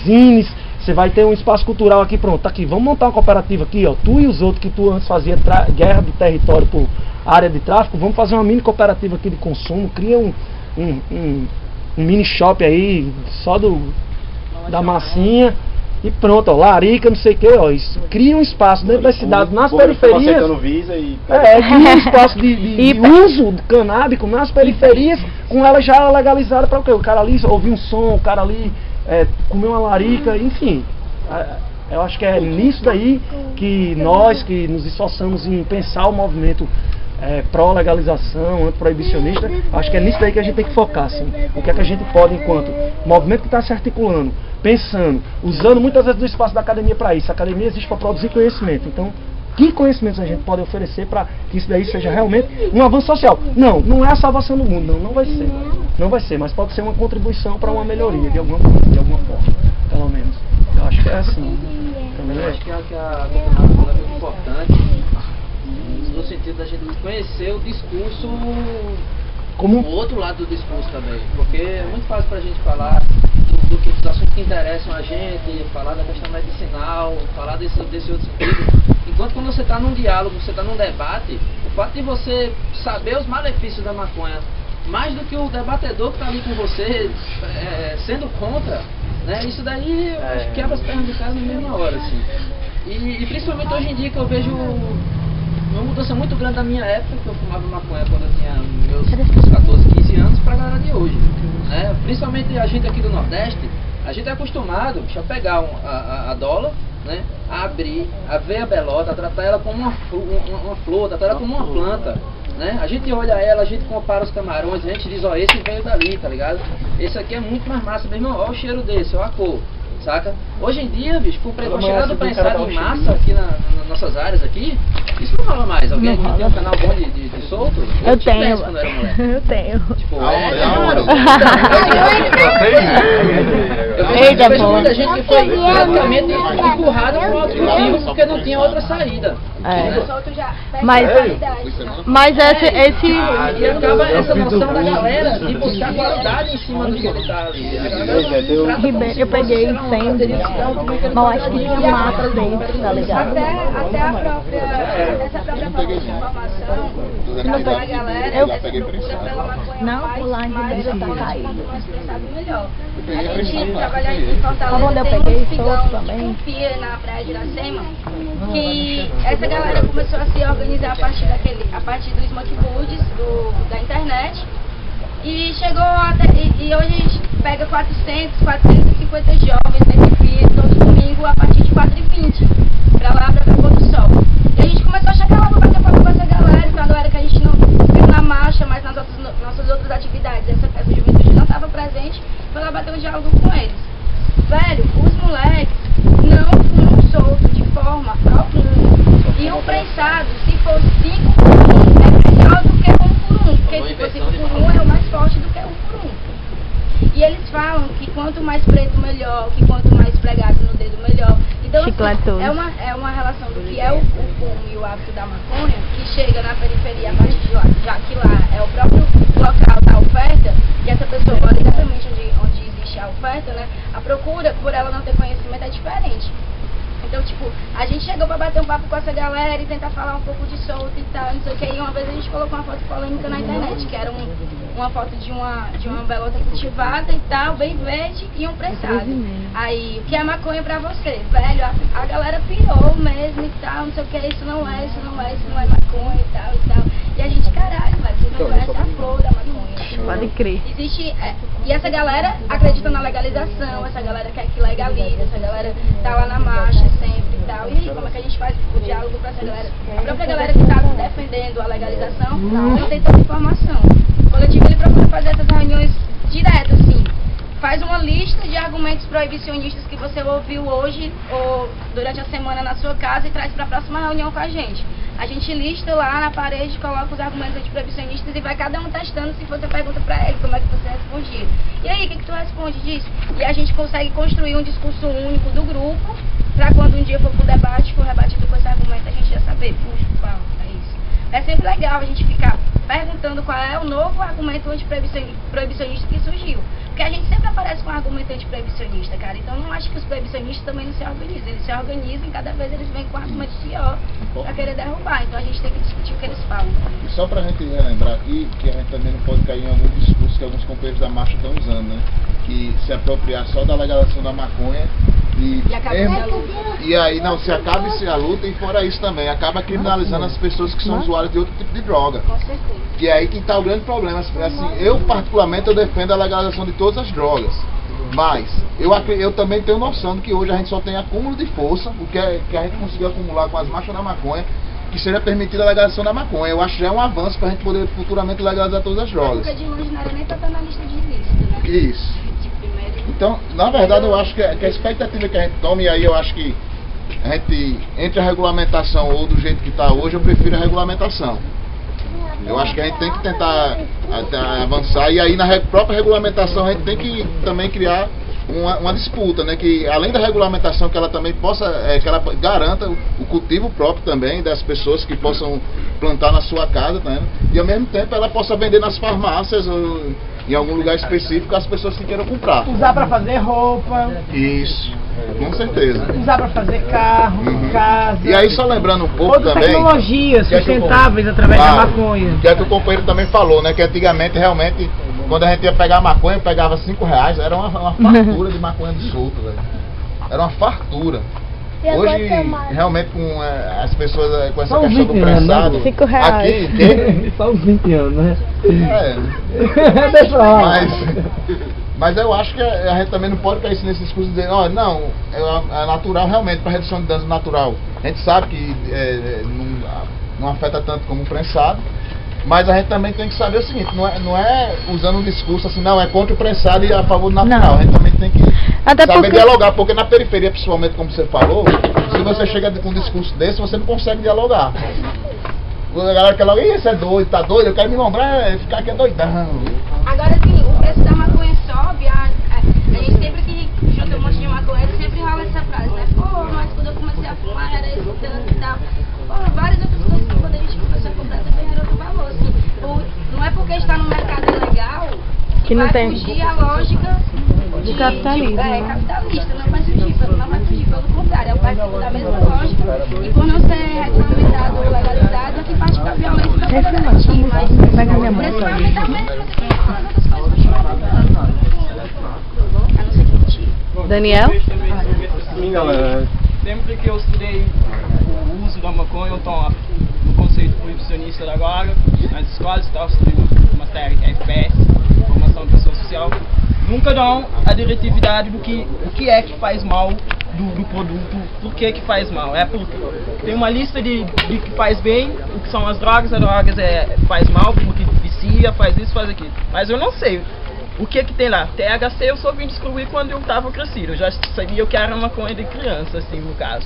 zines, você vai ter um espaço cultural aqui, pronto, tá aqui, vamos montar uma cooperativa aqui, ó, tu e os outros que tu antes fazia guerra do território por área de tráfico, vamos fazer uma mini cooperativa aqui de consumo, cria um mini shop aí, só da massinha, e pronto, ó, larica, não sei o que, ó, isso, cria um espaço dentro das cidades, nas periferias, cria um espaço de uso canábico nas periferias, com ela já legalizada para o quê? O cara ali ouvir um som, o cara ali comer uma larica, enfim. Eu acho que é nisso daí que nós que nos esforçamos em pensar o movimento pró-legalização, anti-proibicionista, acho que é nisso daí que a gente tem que focar, assim. O que é que a gente pode, enquanto movimento que está se articulando, pensando, usando muitas vezes do espaço da academia para isso. A academia existe para produzir conhecimento. Então, que conhecimentos a gente pode oferecer para que isso daí seja realmente um avanço social? Não é a salvação do mundo, não vai ser. Não vai ser, mas pode ser uma contribuição para uma melhoria de alguma forma, pelo menos. Eu acho que é assim. Eu acho que a campeonato é muito importante, no sentido da gente conhecer o discurso, o outro lado do discurso também, porque é muito fácil para a gente falar dos assuntos que interessam a gente, falar da questão medicinal, falar desse outro sentido. Enquanto quando você está num diálogo, você está num debate, o fato de você saber os malefícios da maconha, mais do que o debatedor que está ali com você, sendo contra, né, isso daí quebra as pernas do cara na mesma hora, assim. E principalmente hoje em dia que eu vejo uma mudança muito grande da minha época, que eu fumava maconha quando eu tinha meus 14, 15 anos, para a galera de hoje, né? Principalmente a gente aqui do Nordeste, a gente é acostumado a pegar a dólar, né, a abrir, a ver a belota, a tratar ela como uma flor, tratar ela como uma planta, né? A gente olha ela, a gente compara os camarões, a gente diz, ó, esse veio dali, tá ligado? Esse aqui é muito mais massa, meu irmão, ó o cheiro desse, ó a cor, saca? Hoje em dia, bicho, com chegada do prensado em massa aqui nas nossas áreas aqui, isso não rola mais. Alguém aqui tem um canal bom de solto? Eu tenho. Quando eu era moleque. Eu tenho. Tipo, Ei, eu vejo muita gente que foi praticamente empurrada pro outro motivo porque não tinha outra saída. Mas esse e acaba essa noção da galera de buscar qualidade em cima do que tá ali. Eu peguei incêndio, mas acho que tinha massa dentro, tá ligado? Até a própria, essa própria falta de informação da galera, Eu procura pela maconha não, o line mais dele tá caído. mais prensado, melhor. A gente trabalha em Fortaleza, Quando eu tem peguei um figão solto que também. confia na praia de Iracema, que essa galera começou a se organizar a partir do Smoke Foods, da internet, e chegou até, e hoje a gente pega 450 jovens nesse FIA todo domingo a partir de 4h20, pra lá, pra Pôr do Sol. E a gente começou a chegar lá pra bater papo com essa galera, então a galera que a gente não viu na marcha, mas nas nossas outras atividades, essa juventude não estava presente, foi lá bater um diálogo com eles. Velho, os moleques não fumam solto de forma alguma. E o prensado, se for 5 por 1, é melhor do que 1 por 1, porque se for 5 por 1 é o mais forte do que 1 por 1. E eles falam que quanto mais preto melhor, que quanto mais pregado no dedo melhor. Então assim, é uma relação do que é o fumo e o hábito da maconha, que chega na periferia a partir de lá, já que lá é o próprio local da oferta, e essa pessoa mora exatamente onde existe a oferta, né? A procura, por ela não ter conhecimento, é diferente. Então, tipo, a gente chegou pra bater um papo com essa galera e tentar falar um pouco de solto e tal, não sei o que. E uma vez a gente colocou uma foto polêmica na internet, que era uma foto de uma belota cultivada e tal, bem verde, e um prensado. Aí, o que é maconha pra você? Velho, a galera pirou mesmo e tal, não sei o que, isso não é maconha e tal. E a gente, caralho, velho, vocês não conhecem a flor da maconha. Pode crer. Existe, e essa galera acredita na legalização, essa galera quer que legalize, essa galera tá lá na marcha sempre e tal. E aí, como é que a gente faz o diálogo pra essa galera? A própria galera que tá defendendo a legalização não tem tanta informação. O coletivo ele procura fazer essas reuniões direto, assim. Faz uma lista de argumentos proibicionistas que você ouviu hoje ou durante a semana na sua casa e traz para a próxima reunião com a gente. A gente lista lá na parede, coloca os argumentos antiproibicionistas e vai cada um testando. Se você pergunta para ele como é que você respondia. E aí, o que tu responde disso? E a gente consegue construir um discurso único do grupo, para quando um dia for pro debate, for rebatido com esse argumento, a gente já saber, puxa, pau, é isso. É sempre legal a gente ficar perguntando qual é o novo argumento antiproibicionista que surgiu. Porque a gente sempre aparece com um argumento antiproibicionista, cara. Então eu não acho que os proibicionistas também não se organizam. Eles se organizam e cada vez eles vêm com um argumento pior pra querer derrubar. Então a gente tem que discutir o que eles falam. E só pra gente relembrar aqui, que a gente também não pode cair em algum discurso que alguns companheiros da marcha estão usando, né? Que se apropriar só da legalização da maconha e aí não, se acabe-se a luta e fora isso também, acaba criminalizando as pessoas que são usuárias de outro tipo de droga. Com certeza. Que é aí que está o grande problema. Assim, eu particularmente eu defendo a legalização de todas as drogas. Mas eu também tenho noção de que hoje a gente só tem acúmulo de força, o que a gente conseguiu acumular com as marchas da maconha, que seja permitida a legalização da maconha. Eu acho que já é um avanço para a gente poder futuramente legalizar todas as drogas. Porque de longe não era nem para estar na lista de ilícito, né? Isso. Então, na verdade, eu acho que a expectativa que a gente toma, e aí eu acho que a gente, entre a regulamentação ou do jeito que está hoje, eu prefiro a regulamentação. Eu acho que a gente tem que tentar avançar, e aí na própria regulamentação a gente tem que também criar uma disputa, né? Que além da regulamentação, que ela também possa, que ela garanta o cultivo próprio também das pessoas que possam plantar na sua casa, né? E ao mesmo tempo ela possa vender nas farmácias ou em algum lugar específico as pessoas que queiram comprar. Usar para fazer roupa. Isso, com certeza. Usar para fazer carro, casa. E aí só lembrando um pouco outras também... tecnologias sustentáveis através da maconha. Que é que o companheiro também falou, né? Que antigamente realmente, quando a gente ia pegar maconha, pegava R$5, era uma fartura de maconha de solto, velho. Era uma fartura. Hoje, realmente, com as pessoas com essa só questão do prensado, R$5. Aqui, só uns 20 anos, né? Deixa lá. Mas eu acho que a gente também não pode cair nesse discurso de dizer, oh, não, é natural realmente, para redução de danos natural. A gente sabe que não afeta tanto como um prensado, mas a gente também tem que saber o seguinte, não é usando um discurso assim, não, é contra o prensado e a favor do natural. A gente também tem que saber dialogar, porque na periferia, principalmente como você falou, se você chega com um discurso desse, você não consegue dialogar. A galera quer logo, isso é doido, tá doido, eu quero me lombrar, ficar aqui é doidão. Agora sim, o preço da maconha sobe, a gente sempre que junta um monte de maconha, sempre rola essa frase, né? Pô, mas quando eu comecei a fumar era esse tanto e tal. Pô, várias outras coisas que quando a gente começou a comprar também era outro valor, assim. Não é porque está no mercado legal que não vai fugir a lógica do capitalismo. É capitalista, não vai fugir, pelo contrário, é o partido da mesma lógica. E por não ser regulamentado ou legalizado, é que parte para a violência para poder garantir. Mas o preço vai aumentar mesmo, você tem que falar outras coisas continuar aumentando. A não ser que mentira. Daniel? Sim, galera. Sempre que eu estudei o uso da maconha, então no conceito proibicionista da agora, nas escolas estava estudando matéria que é FPS, formação de pessoa social, nunca dão a diretividade do que o que é que faz mal do produto, por que faz mal. Tem uma lista de que faz bem, o que são as drogas faz mal, porque vicia, faz isso, faz aquilo. Mas eu não sei o que tem lá. THC eu só vim descobrir quando eu estava crescido, eu já sabia que era maconha de criança, assim, no caso.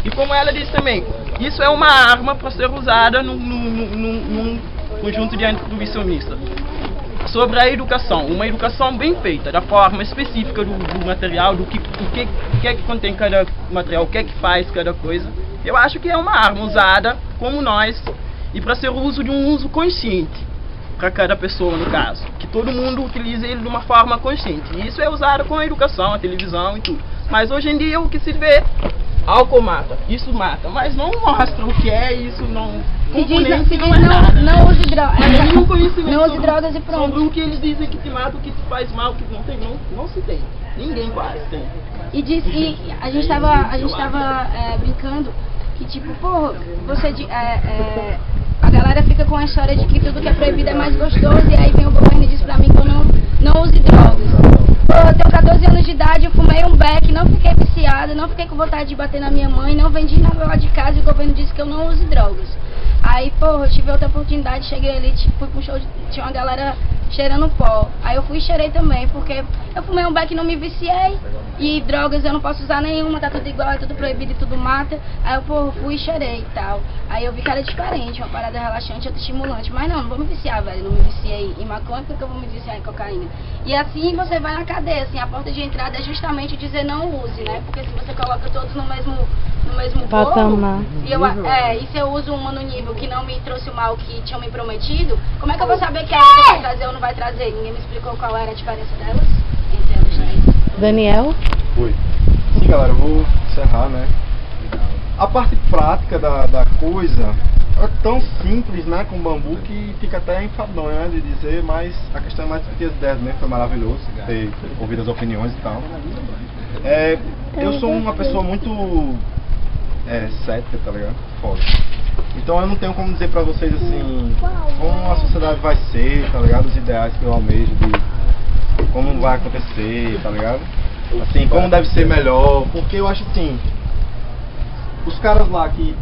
E como ela disse também, isso é uma arma para ser usada num conjunto de antiproibicionista. Sobre a educação, uma educação bem feita, da forma específica do material, do que é que contém cada material, o que é que faz cada coisa. Eu acho que é uma arma usada como nós e para ser uso de um uso consciente para cada pessoa, no caso. Que todo mundo utilize ele de uma forma consciente. E isso é usado com a educação, a televisão e tudo. Mas hoje em dia o que se vê, álcool mata, isso mata, mas não mostra o que é isso, não... Não use drogas. Não use drogas e pronto. Sobre o que eles dizem que te mata, o que te faz mal, o que não tem, não se tem. Ninguém quase tem. E a gente tava brincando que tipo, porra, a galera fica com a história de que tudo que é proibido é mais gostoso, e aí vem o governo e diz pra mim que eu não use drogas. Porra, eu tenho 14 anos de idade, eu fumei um beck, não fiquei viciada, não fiquei com vontade de bater na minha mãe, não vendi nada lá de casa e o governo disse que eu não use drogas. Aí, porra, eu tive outra oportunidade, cheguei ali, fui pra um show, tinha uma galera cheirando pó. Aí eu fui e cheirei também, porque eu fumei um beck e não me viciei. E drogas eu não posso usar nenhuma, tá tudo igual, é tudo proibido e tudo mata. Aí eu, porra, fui e cheirei e tal. Aí eu vi que era diferente, uma parada relaxante, outra estimulante. Mas não vou me viciar, velho, não me viciei em maconha, porque eu vou me viciar em cocaína. E assim você vai na cadeia, assim, a porta de entrada é justamente dizer não use, né? Porque se você coloca todos no mesmo bolo, e se eu uso uma no nível que não me trouxe o mal que tinham me prometido, como é que eu vou saber que a outra vai trazer ou não vai trazer? Ninguém me explicou qual era a diferença delas entre elas, né? Daniel? Oi. Sim, galera, eu vou encerrar, né? A parte prática da coisa é tão simples, né, com bambu, que fica até enfadonho, né, de dizer, mas a questão é mais que as ideias mesmo, foi maravilhoso ter ouvido as opiniões e tal. Eu sou uma pessoa muito cética, tá ligado? Foda. Então eu não tenho como dizer pra vocês assim, como a sociedade vai ser, tá ligado? Os ideais que eu almejo, de como vai acontecer, tá ligado? Assim, como deve ser melhor, porque eu acho assim, os caras lá que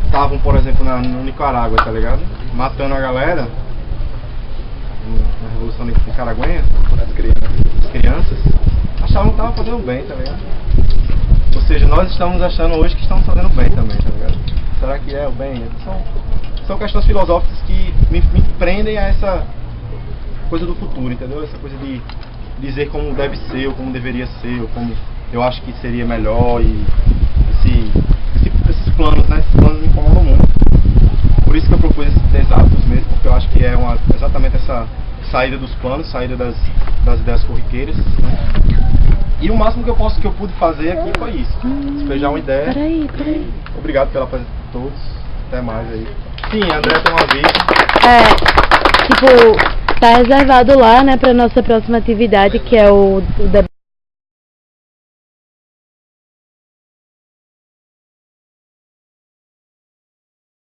estavam, por exemplo, no Nicarágua, tá ligado? Matando a galera na Revolução Nicaragüenha, as crianças, achavam que estavam fazendo bem, tá ligado? Ou seja, nós estamos achando hoje que estamos fazendo bem também, tá ligado? Será que é o bem? São questões filosóficas que me prendem a essa coisa do futuro, entendeu? Essa coisa de dizer como deve ser, ou como deveria ser, ou como eu acho que seria melhor, e esses planos, né? Esses planos me incomodam muito. Por isso que eu propus esses 10 hábitos mesmo, porque eu acho que é exatamente essa saída dos planos, saída das ideias corriqueiras, né? E o máximo que eu pude fazer aqui foi isso, despejar uma ideia. Peraí. Obrigado pela presença de todos, até mais aí. Sim, André tem uma vez. Tá reservado lá, né, pra nossa próxima atividade, que é o debate.